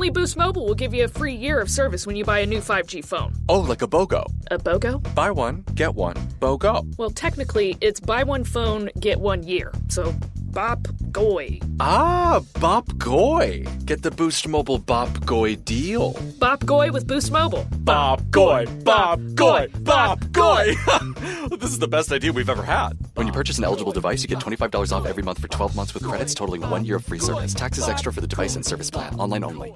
only Boost Mobile will give you a free year of service when you buy a new 5G phone. Oh, like a BOGO. A BOGO? Buy one, get one, BOGO. Well, technically, it's buy one phone, get 1 year. So, bop goy. Ah, Bop Goy. Get the Boost Mobile Bop Goy deal. Bop goy with Boost Mobile. Bop Goy, Bop Goy, Bop Goy. This is the best idea we've ever had. When you purchase an eligible device, you get $25 off every month for 12 months with credits totaling 1 year of free service. Taxes extra for the device and service plan. Online only.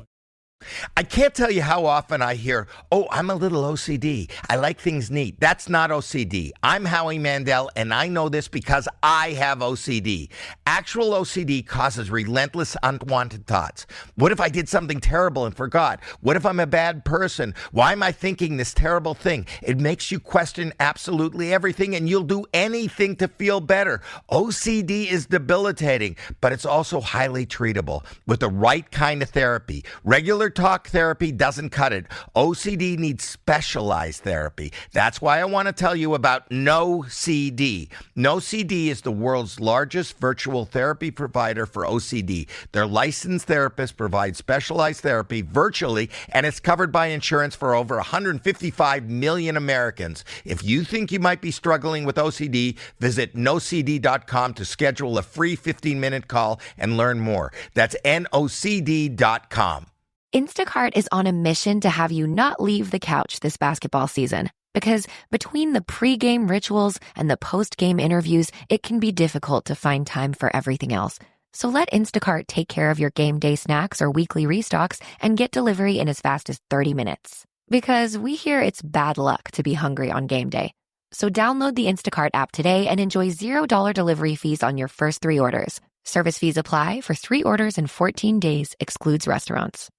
I can't tell you how often I hear, oh, I'm a little OCD. I like things neat. That's not OCD. I'm Howie Mandel, and I know this because I have OCD. Actual OCD causes relentless, unwanted thoughts. What if I did something terrible and forgot? What if I'm a bad person? Why am I thinking this terrible thing? It makes you question absolutely everything, and you'll do anything to feel better. OCD is debilitating, but it's also highly treatable with the right kind of therapy. Regular talk therapy doesn't cut it. OCD needs specialized therapy. That's why I want to tell you about NoCD. NoCD is the world's largest virtual therapy provider for OCD. Their licensed therapists provide specialized therapy virtually, and it's covered by insurance for over 155 million Americans. If you think you might be struggling with OCD, visit nocd.com to schedule a free 15-minute call and learn more. That's nocd.com. Instacart is on a mission to have you not leave the couch this basketball season. Because between the pregame rituals and the postgame interviews, it can be difficult to find time for everything else. So let Instacart take care of your game day snacks or weekly restocks and get delivery in as fast as 30 minutes. Because we hear it's bad luck to be hungry on game day. So download the Instacart app today and enjoy $0 delivery fees on your first 3 orders. Service fees apply for 3 orders in 14 days, excludes restaurants.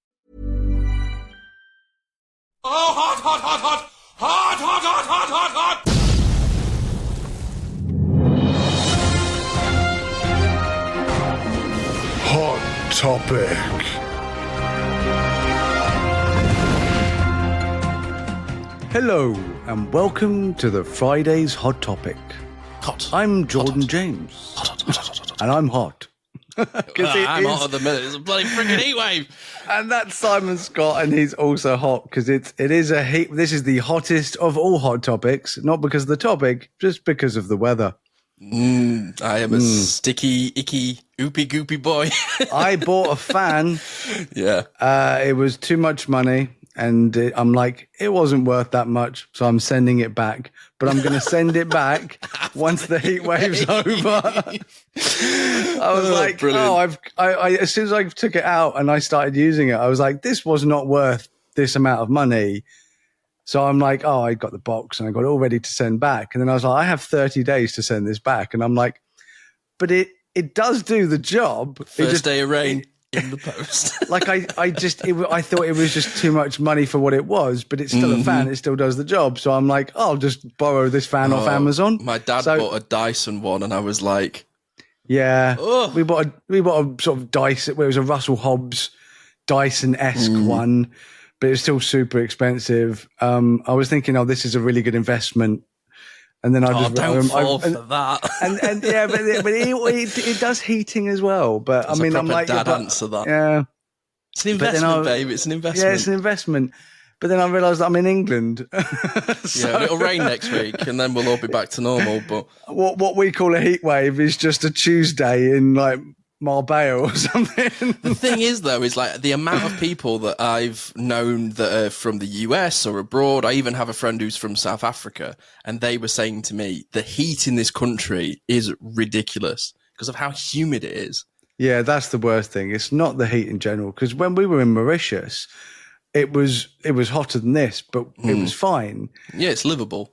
Oh, hot, hot, hot, hot! Hot, hot, hot, hot, hot, hot! Hot topic. Hello, and welcome to the Friday's Hot Topic. Hot. I'm Jordan hot. James. Hot. And I'm hot. I'm hot at the minute. It's a bloody freaking heat wave. And that's Simon Scott, and he's also hot because it is a heat. This is the hottest of all hot topics, not because of the topic, just because of the weather. I am a sticky, icky, oopy goopy boy. I bought a fan. Yeah. It was too much money, and I'm like, it wasn't worth that much, so I'm sending it back. But I'm going to send it back once the heat wave's over. I was like, brilliant. I as soon as I took it out and I started using it, I was like, this was not worth this amount of money. So I'm like, I got the box and I got it all ready to send back. And then I was like, I have 30 days to send this back. And I'm like, but it does do the job. First day of rain in the post. Like I thought it was just too much money for what it was, but it's still a fan. It still does the job. So I'm like, I'll just borrow this fan off Amazon. My dad bought a Dyson one, and I was like, yeah, we bought a sort of Dyson. It was a Russell Hobbs Dyson-esque one, but it was still super expensive. I was thinking, this is a really good investment. And then I just don't fall for that. And yeah, but it does heating as well. But I mean, I'm like, dad answer that. Yeah, it's an investment, babe. It's an investment. Yeah, it's an investment. But then I realised I'm in England. Yeah, it'll rain next week, and then we'll all be back to normal. But what we call a heat wave is just a Tuesday in like Marbella or something. The thing is, though, is like the amount of people that I've known that are from the US or abroad. I even have a friend who's from South Africa, and they were saying to me, the heat in this country is ridiculous because of how humid it is. Yeah, that's the worst thing. It's not the heat in general, because when we were in Mauritius, it was hotter than this, but it was fine. Yeah, it's livable.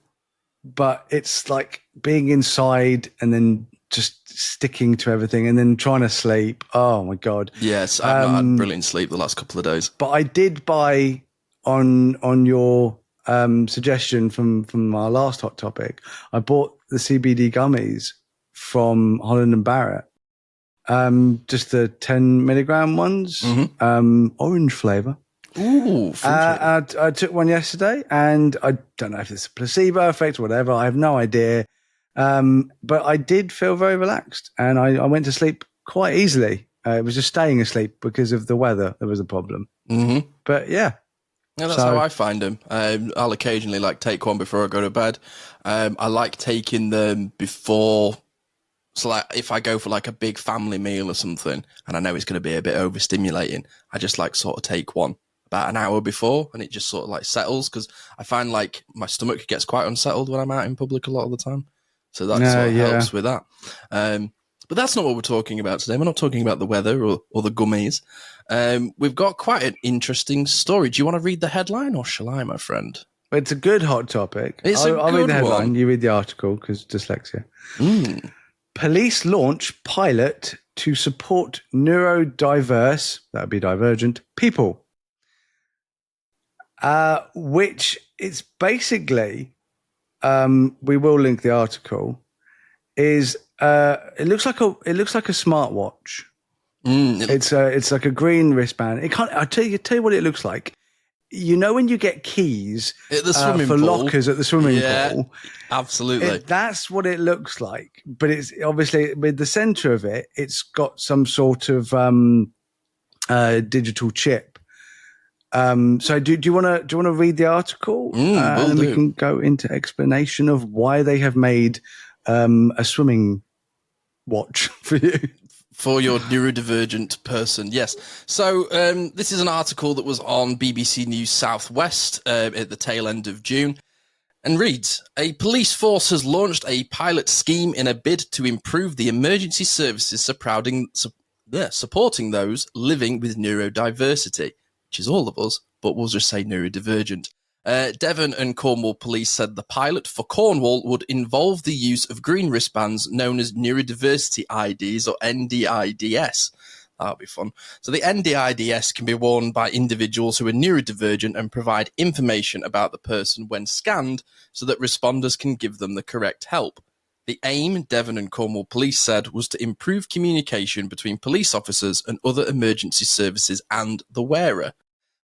But it's like being inside and then just sticking to everything and then trying to sleep. Oh my God. Yes, I've not had brilliant sleep the last couple of days. But I did buy on your suggestion from our last hot topic, I bought the CBD gummies from Holland and Barrett. Just the 10 milligram ones, orange flavor. Ooh, I took one yesterday, and I don't know if it's a placebo effect or whatever. I have no idea. But I did feel very relaxed, and I went to sleep quite easily. It was just staying asleep because of the weather. There was a problem. Mm-hmm. But yeah. Yeah, that's how I find them. I'll occasionally take one before I go to bed. I like taking them before. So if I go for a big family meal or something, and I know it's going to be a bit overstimulating, I just sort of take one about an hour before, and it just sort of settles, because I find my stomach gets quite unsettled when I'm out in public a lot of the time. So that sort of helps with that. But that's not what we're talking about today. We're not talking about the weather or the gummies. We've got quite an interesting story. Do you want to read the headline, or shall I, my friend? It's a good hot topic. I'll read the headline. one. You read the article, because dyslexia. Police launch pilot to support neurodiverse, that would be divergent, people. Which it's basically, we will link the article, is it looks like a smartwatch. It's like a green wristband. I'll tell you what it looks like. You know when you get keys at the swimming for pool. Lockers at the swimming pool? Absolutely. That's what it looks like. But it's obviously, with the center of it, it's got some sort of digital chip. So do you want to read the article? And then we can go into explanation of why they have made a swimming watch for you. For your neurodivergent person, yes. So this is an article that was on BBC News Southwest at the tail end of June, and reads, a police force has launched a pilot scheme in a bid to improve the emergency services supporting those living with neurodiversity, which is all of us, but we'll just say neurodivergent. Devon and Cornwall police said the pilot for Cornwall would involve the use of green wristbands known as Neurodiversity IDs, or NDIDs. That'll be fun. So the NDIDs can be worn by individuals who are neurodivergent and provide information about the person when scanned so that responders can give them the correct help. The aim, Devon and Cornwall police said, was to improve communication between police officers and other emergency services and the wearer.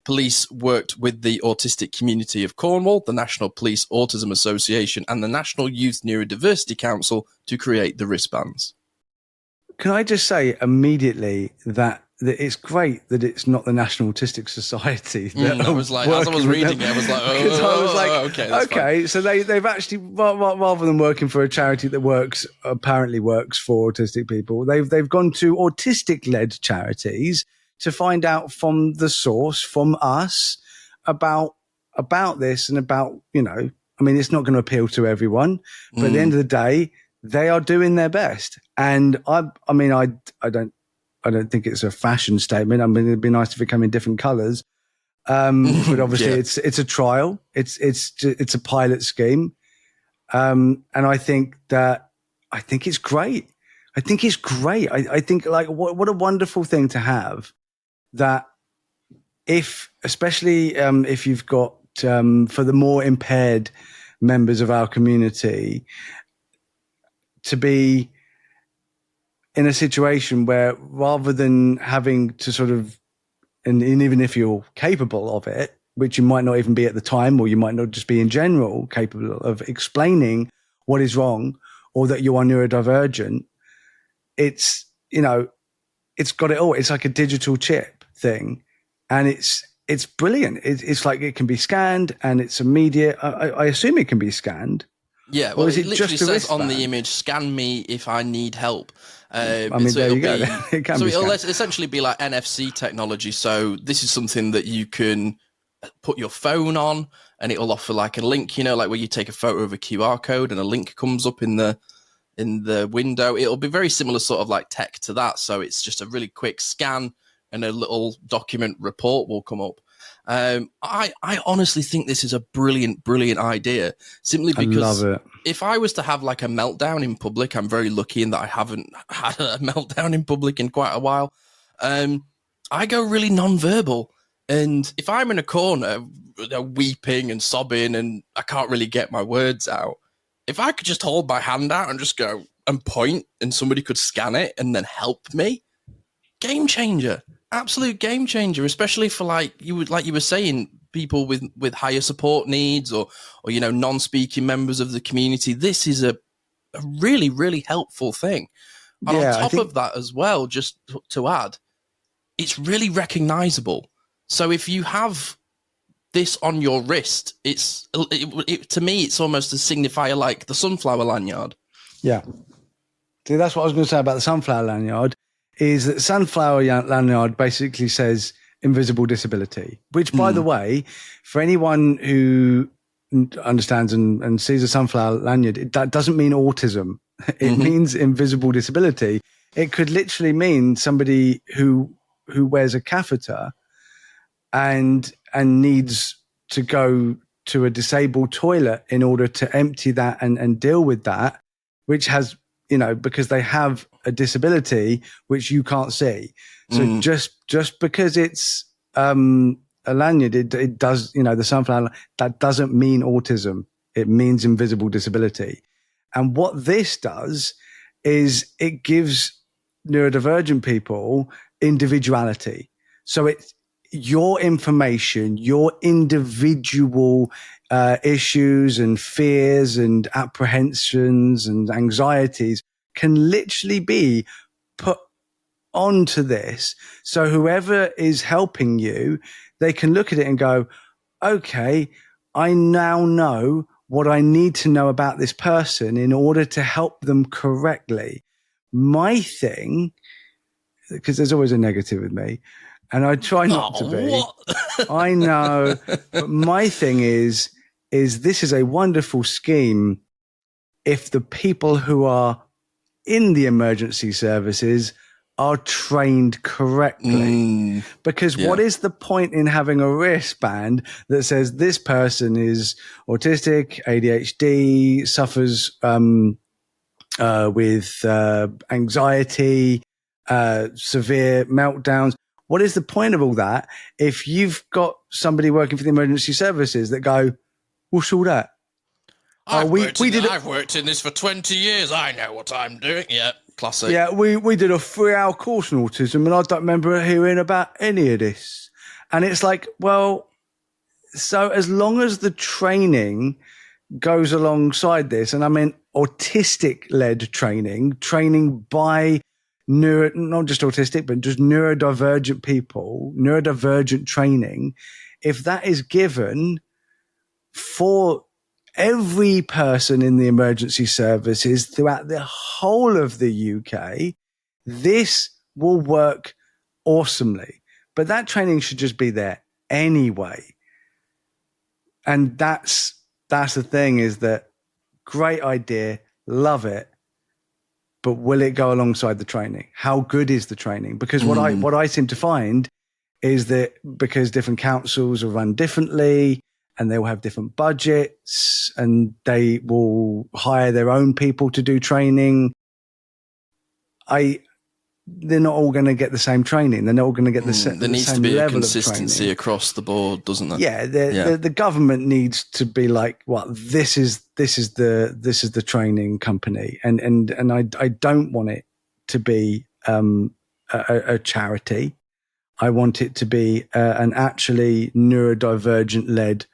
Police worked with the autistic community of Cornwall, the National Police Autism Association, and the National Youth Neurodiversity Council to create the wristbands. Can I just say immediately that it's great that it's not the National Autistic Society. I was like, as I was reading it, I was like, okay. So they've actually, rather than working for a charity that apparently works for autistic people, they've gone to autistic-led charities to find out from the source, from us, about this and about, it's not going to appeal to everyone, but at the end of the day, they are doing their best. And I don't think it's a fashion statement. I mean, it'd be nice if it came in different colors. But obviously it's a trial. It's a pilot scheme. And I think it's great. I think it's great. I think what a wonderful thing to have. That especially if you've got, for the more impaired members of our community, to be in a situation where rather than having to sort of, and even if you're capable of it, which you might not even be at the time, or you might not just be in general capable of explaining what is wrong or that you are neurodivergent, it's got it all. It's like a digital chip thing, and it's brilliant. It's like it can be scanned, and it's immediate. I assume it can be scanned. Yeah, well, it literally says on the image, "Scan me if I need help." There you go. It can it'll essentially be like NFC technology. So this is something that you can put your phone on, and it'll offer like a link. Like where you take a photo of a QR code, and a link comes up in the window. It'll be very similar sort of like tech to that. So it's just a really quick scan, and a little document report will come up. I honestly think this is a brilliant idea, simply because if I was to have like a meltdown in public, I'm very lucky in that I haven't had a meltdown in public in quite a while. I go really non-verbal, and if I'm in a corner weeping and sobbing and I can't really get my words out, if I could just hold my hand out and just go and point, and somebody could scan it and then help me, game changer. Absolute game changer, especially for like you were saying, people with higher support needs or non-speaking members of the community. This is a really, really helpful thing. And Yeah, on top of that as well, just to add, it's really recognizable. So if you have this on your wrist, to me, it's almost a signifier like the sunflower lanyard. Yeah. See, that's what I was going to say about the sunflower lanyard, is that sunflower lanyard basically says invisible disability, which, by the way, for anyone who understands and sees a sunflower lanyard, that doesn't mean autism. It means invisible disability. It could literally mean somebody who wears a catheter and needs to go to a disabled toilet in order to empty that and deal with that, which has, because they have a disability which you can't see. So just because it's a lanyard, it does, the sunflower, that doesn't mean autism. It means invisible disability. And what this does is it gives neurodivergent people individuality. So it's your information, your individual issues and fears and apprehensions and anxieties can literally be put onto this. So whoever is helping you, they can look at it and go, okay, I now know what I need to know about this person in order to help them correctly. My thing, because there's always a negative with me, and I try not to be. I know, but my thing is this is a wonderful scheme if the people who are in the emergency services are trained correctly. Because what is the point in having a wristband that says this person is autistic, ADHD, suffers with anxiety, severe meltdowns? What is the point of all that if you've got somebody working for the emergency services that go, what's all that? I've worked in this for 20 years. I know what I'm doing. Yeah, classic. Yeah, we did a 3-hour course on autism and I don't remember hearing about any of this. And it's like, well, so as long as the training goes alongside this, and I mean autistic-led training by not just autistic, but just neurodivergent people, neurodivergent training, if that is given for every person in the emergency services throughout the whole of the UK, this will work awesomely. But that training should just be there anyway. And that's the thing, is that great idea, love it, but will it go alongside the training? How good is the training? Because what I seem to find is that because different councils are run differently and they will have different budgets and they will hire their own people to do training, they're not all going to get the same training. They're not all going to get the same level of training. There needs to be a consistency across the board, doesn't there? Yeah, the government needs to be like, well, this is the training company, and I don't want it to be a charity. I want it to be an actually neurodivergent-led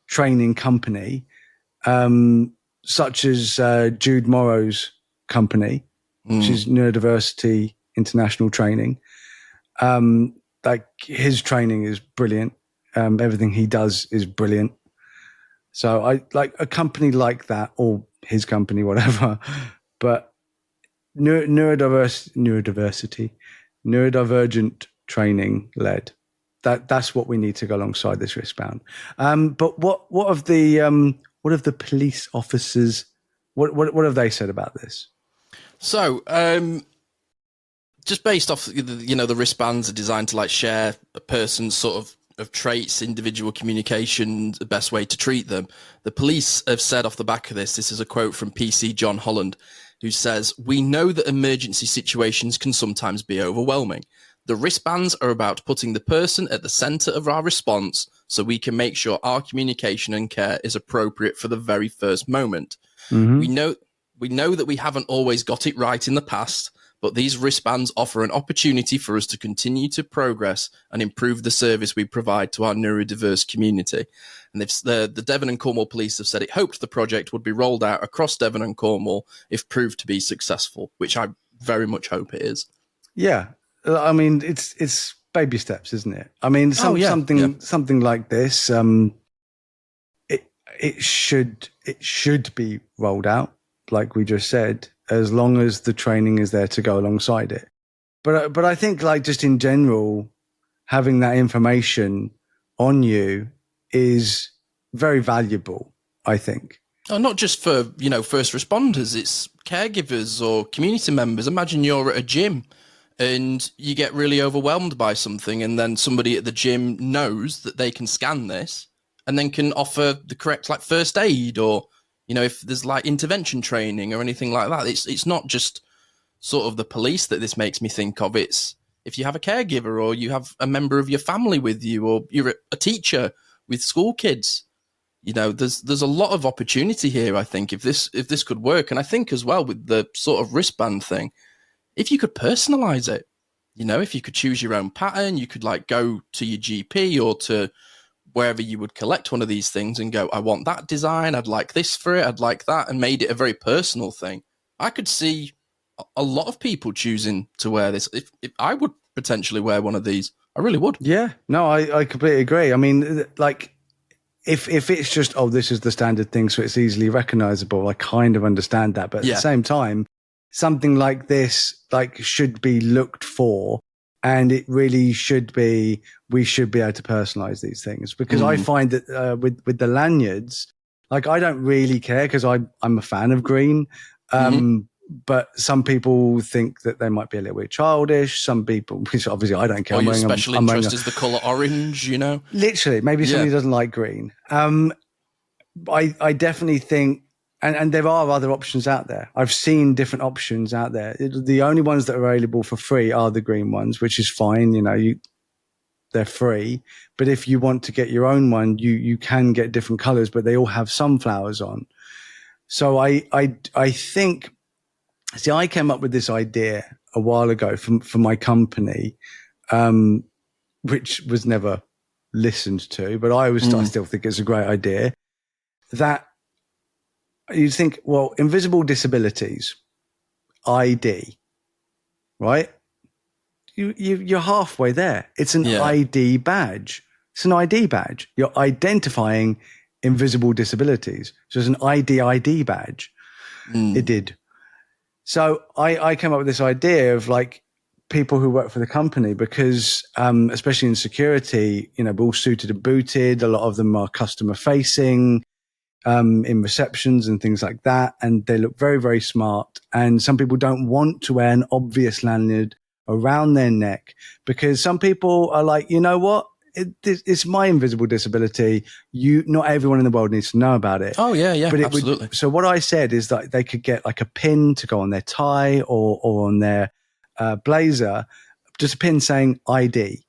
training company, such as Jude Morrow's company, which is Neurodiversity International Training. Like his training is brilliant. Everything he does is brilliant. So I like a company like that, or his company, whatever. But neurodivergent training led. That's what we need to go alongside this wristband. But what of the police officers? What have they said about this? So, just based off, the wristbands are designed to share a person's sort of traits, individual communication, the best way to treat them. The police have said off the back of this is a quote from PC John Holland, who says, "We know that emergency situations can sometimes be overwhelming. The wristbands are about putting the person at the center of our response so we can make sure our communication and care is appropriate for the very first moment. Mm-hmm. We know that we haven't always got it right in the past, but these wristbands offer an opportunity for us to continue to progress and improve the service we provide to our neurodiverse community." And the Devon and Cornwall police have said it hoped the project would be rolled out across Devon and Cornwall if proved to be successful, which I very much hope it is. Yeah. I mean, it's baby steps, isn't it? I mean, something like this, it should be rolled out, like we just said, as long as the training is there to go alongside it. But I think, like, just in general, having that information on you is very valuable, I think. Oh, not just for, first responders, it's caregivers or community members. Imagine you're at a gym and you get really overwhelmed by something, and then somebody at the gym knows that they can scan this and then can offer the correct, like, first aid, or, if there's like intervention training or anything like that. It's not just sort of the police that this makes me think of. It's if you have a caregiver, or you have a member of your family with you, or you're a teacher with school kids. There's a lot of opportunity here, I think, if this could work. And I think as well with the sort of wristband thing, if you could personalize it, if you could choose your own pattern, you could like go to your GP or to wherever you would collect one of these things and go, I want that design, I'd like this for it, I'd like that, and made it a very personal thing. I could see a lot of people choosing to wear this. If I would potentially wear one of these, I really would. Yeah, no, I completely agree. I mean, like, if it's just, this is the standard thing, so it's easily recognizable, I kind of understand that. But at the same time, something like this, like, should be looked for, and it really should be, we should be able to personalize these things, because I find that with the lanyards, like, I don't really care because I'm a fan of green. But some people think that they might be a little bit childish. Some people, which obviously I don't care. Or your special interest is the colour orange, Literally, maybe somebody doesn't like green. I definitely think, and there are other options out there. I've seen different options out there. The only ones that are available for free are the green ones, which is fine. They're free. But if you want to get your own one, you can get different colours, but they all have sunflowers on. So I think. See, I came up with this idea a while ago for my company, which was never listened to, but I still think it's a great idea. That you think, well, invisible disabilities, ID, right? You're halfway there. It's an ID badge. It's an ID badge. You're identifying invisible disabilities. So it's an ID badge. It did. So I came up with this idea of, like, people who work for the company, because especially in security, we're all suited and booted. A lot of them are customer facing in receptions and things like that. And they look very, very smart. And some people don't want to wear an obvious lanyard around their neck, because some people are like, you know what? It's my invisible disability. Not everyone in the world needs to know about it. Oh yeah, but absolutely. So what I said is that they could get like a pin to go on their tie or on their blazer, just a pin saying ID.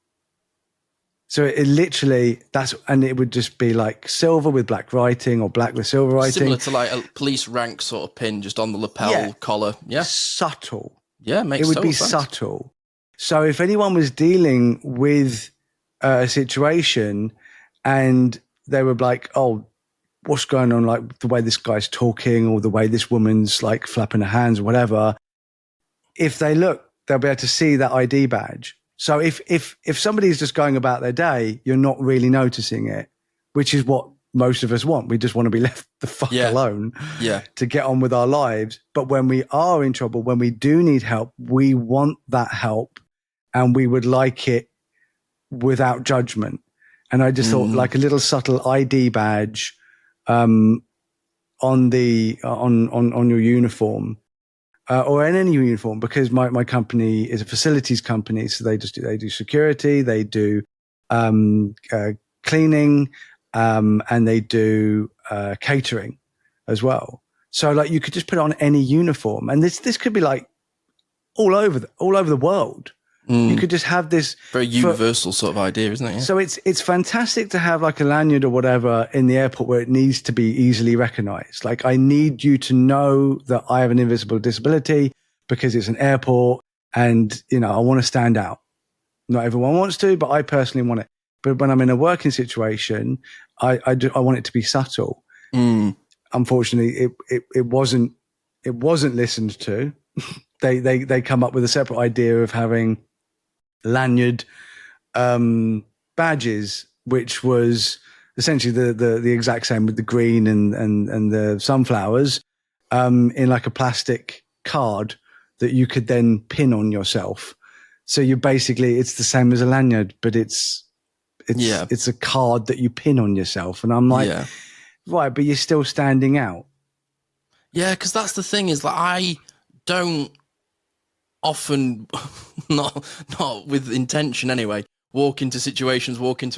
So it literally and it would just be like silver with black writing or black with silver writing, similar to like a police rank sort of pin, just on the lapel collar. Yeah, subtle. Yeah, it would be sense. Subtle. So if anyone was dealing with a situation and they were like, oh, what's going on? Like the way this guy's talking, or the way this woman's like flapping her hands or whatever. If they look, they'll be able to see that ID badge. So if somebody's just going about their day, you're not really noticing it, which is what most of us want. We just want to be left the fuck alone to get on with our lives. But when we are in trouble, when we do need help, we want that help, and we would like it without judgment. And I just thought, like, a little subtle ID badge on your uniform, or in any uniform, because my company is a facilities company, so they do security, they do cleaning, and they do catering as well. So like you could just put it on any uniform, and this could be like all over the world. You could just have this very universal sort of idea, isn't it? Yeah. So it's fantastic to have like a lanyard or whatever in the airport where it needs to be easily recognized. Like, I need you to know that I have an invisible disability because it's an airport, and I want to stand out. Not everyone wants to, but I personally want it. But when I'm in a working situation, I want it to be subtle. Unfortunately, it wasn't it wasn't listened to. They come up with a separate idea of having lanyard badges, which was essentially the exact same with the green and the sunflowers in like a plastic card that you could then pin on yourself. So you basically, it's the same as a lanyard, but it's a card that you pin on yourself. And I'm like, right, but you're still standing out. Yeah, because that's the thing is like I don't often, not with intention anyway, walk into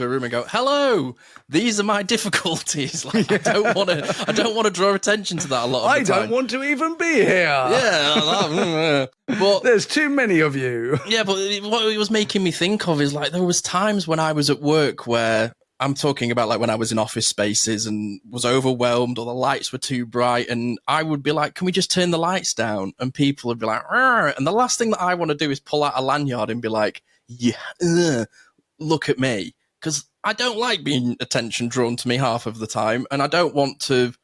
a room and go, "Hello, these are my difficulties." Like, I don't want to draw attention to that a lot of the time. I don't want to even be here. Yeah, but there's too many of you. Yeah, but what it was making me think of is like there was times when I was at work where I'm talking about like when I was in office spaces and was overwhelmed or the lights were too bright, and I would be like, "Can we just turn the lights down?" And people would be like, "Rrr." And the last thing that I want to do is pull out a lanyard and be like, "Yeah, look at me," because I don't like being attention drawn to me half of the time, and I don't want to,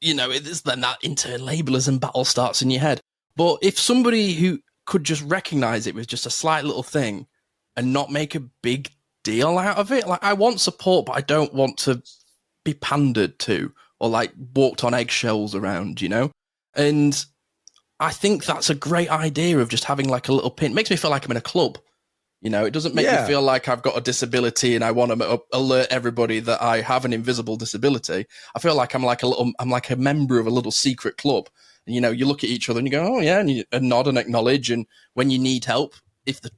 it's then that internal labelers battle starts in your head. But if somebody who could just recognize it with just a slight little thing and not make a big deal out of it, like I want support, but I don't want to be pandered to or like walked on eggshells around, and I think that's a great idea of just having like a little pin. It makes me feel like I'm in a club. It doesn't make me feel like I've got a disability and I want to alert everybody that I have an invisible disability. I feel like I'm like a member of a little secret club. And, you look at each other and you go, "Oh yeah," and you nod and acknowledge. And when you need help, if there's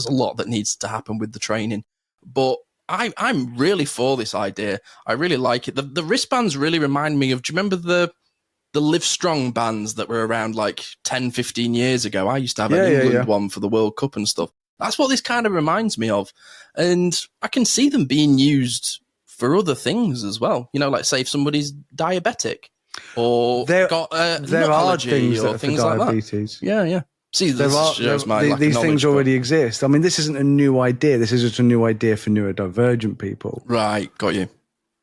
a lot that needs to happen with the training. But I'm really for this idea. I really like it. The wristbands really remind me of, do you remember the Live Strong bands that were around like 10, 15 years ago? I used to have an England one for the World Cup and stuff. That's what this kind of reminds me of. And I can see them being used for other things as well. Like say if somebody's diabetic or got there are things or that things for like diabetes. That. Yeah. See, these things already exist. I mean, this isn't a new idea. This is just a new idea for neurodivergent people. Right, got you.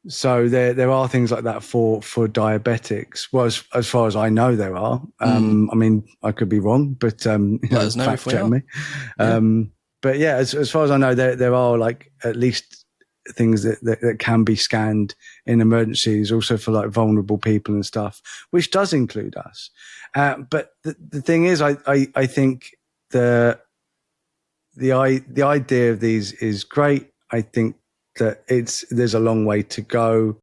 So there are things like that for diabetics. Well, as far as I know, there are. I mean, I could be wrong, but let us know fact if we check are. me. But yeah, as far as I know, there are like at least things that can be scanned in emergencies, also for like vulnerable people and stuff, which does include us. But the thing is, I think the idea of these is great. I think that there's a long way to go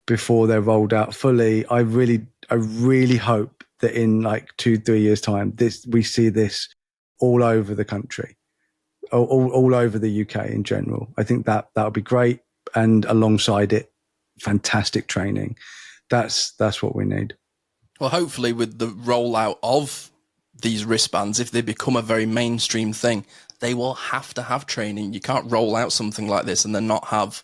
before they're rolled out fully. I really hope that in like 2-3 years time, we see this all over the country, all over the UK in general. I think that would be great. And alongside it, fantastic training. That's what we need. Well, hopefully with the rollout of these wristbands, if they become a very mainstream thing, they will have to have training. You can't roll out something like this and then not have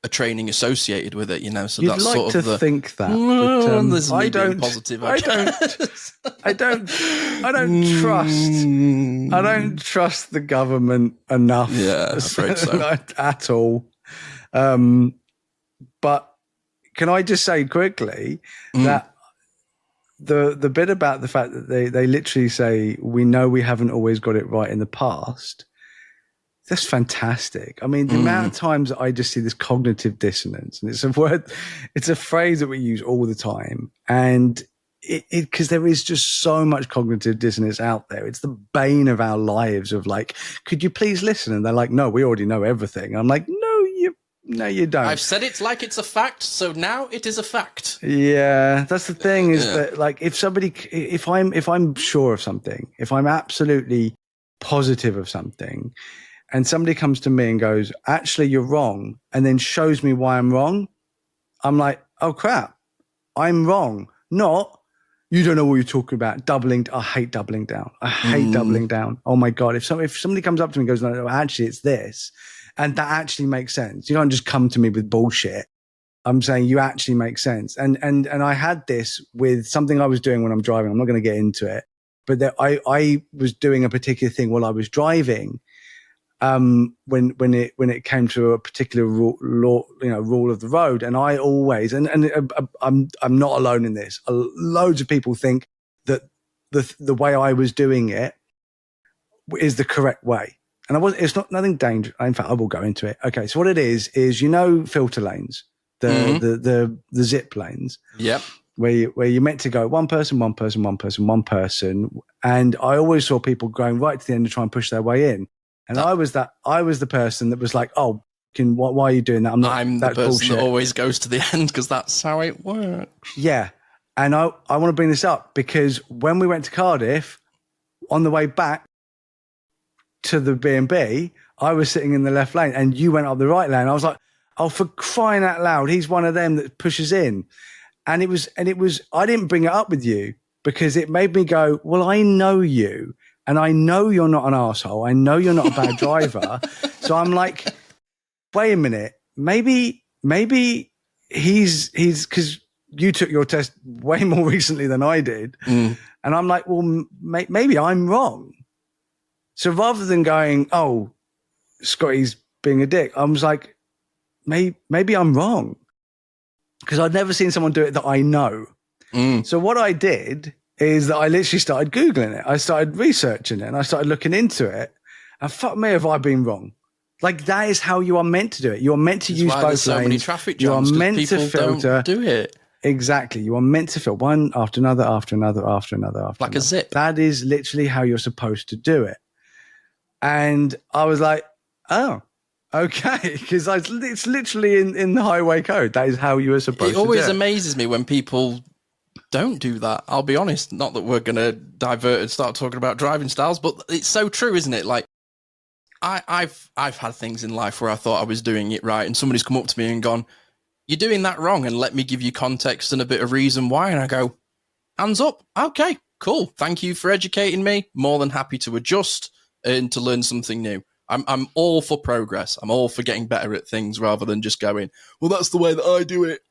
a traiing associated with it, So You'd that's like sort of to think that. But, I don't. Positive. I don't trust the government enough. Yeah, I'm afraid so. At all. But can I just say quickly that the bit about the fact that they literally say, "We know we haven't always got it right in the past." That's fantastic. I mean, the amount of times that I just see this cognitive dissonance, and it's a phrase that we use all the time. And because there is just so much cognitive dissonance out there. It's the bane of our lives of like, "Could you please listen?" And they're like, "No, we already know everything." I'm like, No, you don't. I've said it like it's a fact, so now it is a fact. Yeah, that's the thing is that like if I'm sure of something, if I'm absolutely positive of something, and somebody comes to me and goes, "Actually, you're wrong," and then shows me why I'm wrong, I'm like, "Oh crap, I'm wrong." Not, "You don't know what you're talking about." I hate doubling down. I hate doubling down. Oh my God. If somebody comes up to me and goes, "No, actually it's this," and that actually makes sense. You don't just come to me with bullshit. I'm saying you actually make sense. And I had this with something I was doing when I'm driving. I'm not going to get into it, but I was doing a particular thing while I was driving. when it came to a particular rule of the road. And I always, and I'm not alone in this. Loads of people think that the way I was doing it is the correct way. And it's not nothing dangerous. In fact, I will go into it. Okay. So what it is filter lanes, the zip lanes. Yep. Where you're meant to go one person. And I always saw people going right to the end to try and push their way in. And I was the person that was like, oh, why are you doing that? I'm the person bullshit. That always goes to the end because that's how it works. Yeah. And I want to bring this up because when we went to Cardiff, on the way back to the B&B, I was sitting in the left lane and you went up the right lane. I was like, oh, for crying out loud, he's one of them that pushes in. And it was, I didn't bring it up with you because it made me go, well, I know you and I know you're not an asshole. I know you're not a bad driver. So I'm like, wait a minute, maybe he's because you took your test way more recently than I did. And I'm like, well, maybe I'm wrong. So rather than going, oh, Scotty's being a dick, I was like, maybe I'm wrong. Because I'd never seen someone do it that I know. So what I did is that I literally started Googling it. I started researching it and I started looking into it. And fuck me if I've been wrong. Like that is how you are meant to do it. You are meant to use both lanes. So many traffic jams. You are meant to filter. Don't do it. Exactly. You are meant to filter one after another, after another, after another, after like another. A zip. That is literally how you're supposed to do it. And I was like, oh, okay. Because it's literally in the highway code. That is how you are supposed to do it. It always amazes me when people don't do that. I'll be honest. Not that we're going to divert and start talking about driving styles, but it's so true, isn't it? Like, I've had things in life where I thought I was doing it right, and somebody's come up to me and gone, "You're doing that wrong," and let me give you context and a bit of reason why. And I go, hands up. Okay, cool. Thank you for educating me. More than happy to adjust and to learn something new. I'm all for progress. I'm all for getting better at things rather than just going, well, that's the way that I do it.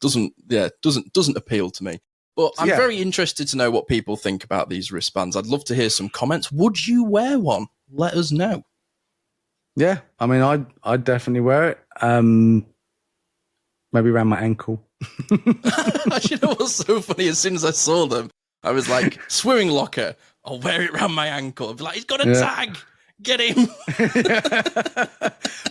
Doesn't appeal to me. But I'm very interested to know what people think about these wristbands. I'd love to hear some comments. Would you wear one? Let us know. Yeah, I mean, I'd definitely wear it. Maybe around my ankle. You know what's so funny? As soon as I saw them, I was like, swimming locker. I'll wear it around my ankle. I'll be like, he's got a tag. Get him.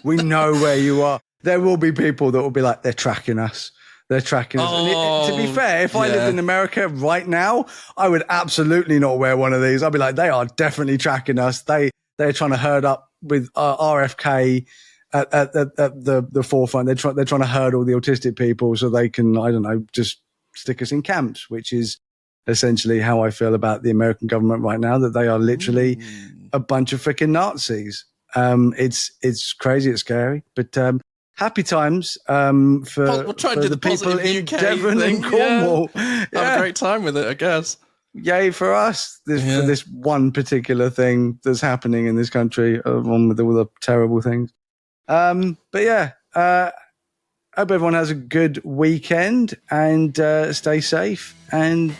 We know where you are. There will be people that will be like, they're tracking us. They're tracking us. Oh, to be fair, if I lived in America right now, I would absolutely not wear one of these. I'd be like, they are definitely tracking us. They're trying to herd up with RFK at the forefront. They're trying to herd all the autistic people so they can, I don't know, just stick us in camps, which is essentially how I feel about the American government right now, that they are literally a bunch of freaking Nazis. It's crazy, it's scary, but happy times for the people in Devon and Cornwall. Yeah. Have a great time with it, I guess. Yay for us for this one particular thing that's happening in this country, along with all the terrible things. But yeah, hope everyone has a good weekend and stay safe and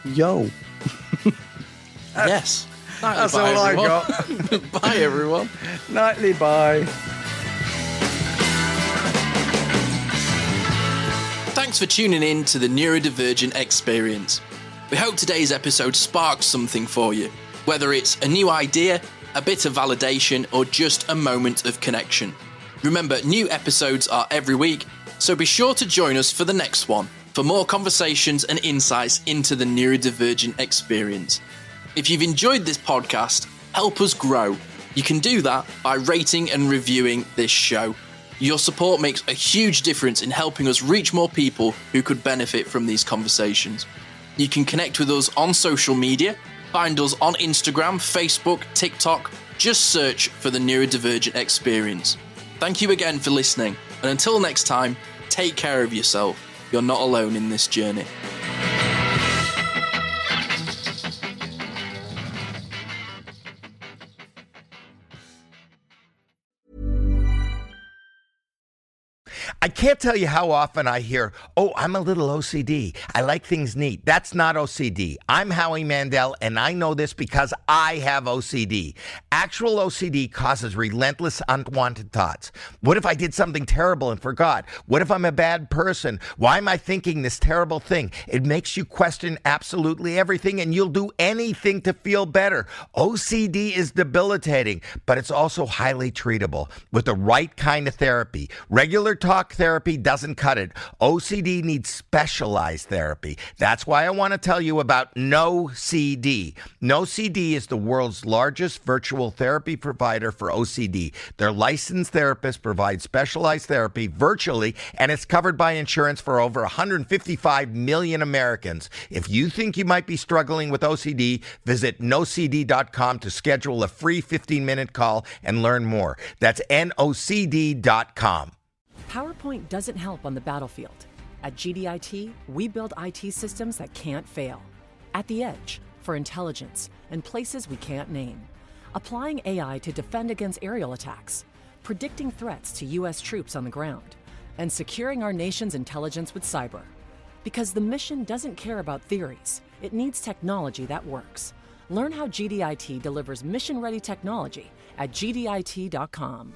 yo. Yes. That's all everyone. I got. Bye, everyone. Nightly bye. Thanks for tuning in to the Neurodivergent Experience. We hope today's episode sparked something for you, whether it's a new idea, a bit of validation, or just a moment of connection. Remember, new episodes are every week, so be sure to join us for the next one for more conversations and insights into the neurodivergent experience. If you've enjoyed this podcast, help us grow. You can do that by rating and reviewing this show. Your support makes a huge difference in helping us reach more people who could benefit from these conversations. You can connect with us on social media. Find us on Instagram, Facebook, TikTok. Just search for the Neurodivergent Experience. Thank you again for listening. And until next time, take care of yourself. You're not alone in this journey. I can't tell you how often I hear, oh, I'm a little OCD. I like things neat. That's not OCD. I'm Howie Mandel, and I know this because I have OCD. Actual OCD causes relentless, unwanted thoughts. What if I did something terrible and forgot? What if I'm a bad person? Why am I thinking this terrible thing? It makes you question absolutely everything, and you'll do anything to feel better. OCD is debilitating, but it's also highly treatable with the right kind of therapy. Regular talk therapy doesn't cut it. OCD needs specialized therapy. That's why I want to tell you about NoCD. NoCD is the world's largest virtual therapy provider for OCD. Their licensed therapists provide specialized therapy virtually, and it's covered by insurance for over 155 million Americans. If you think you might be struggling with OCD, visit nocd.com to schedule a free 15-minute call and learn more. That's nocd.com. PowerPoint doesn't help on the battlefield. At GDIT, we build IT systems that can't fail. At the edge, for intelligence, and places we can't name. Applying AI to defend against aerial attacks, predicting threats to U.S. troops on the ground, and securing our nation's intelligence with cyber. Because the mission doesn't care about theories, it needs technology that works. Learn how GDIT delivers mission-ready technology at gdit.com.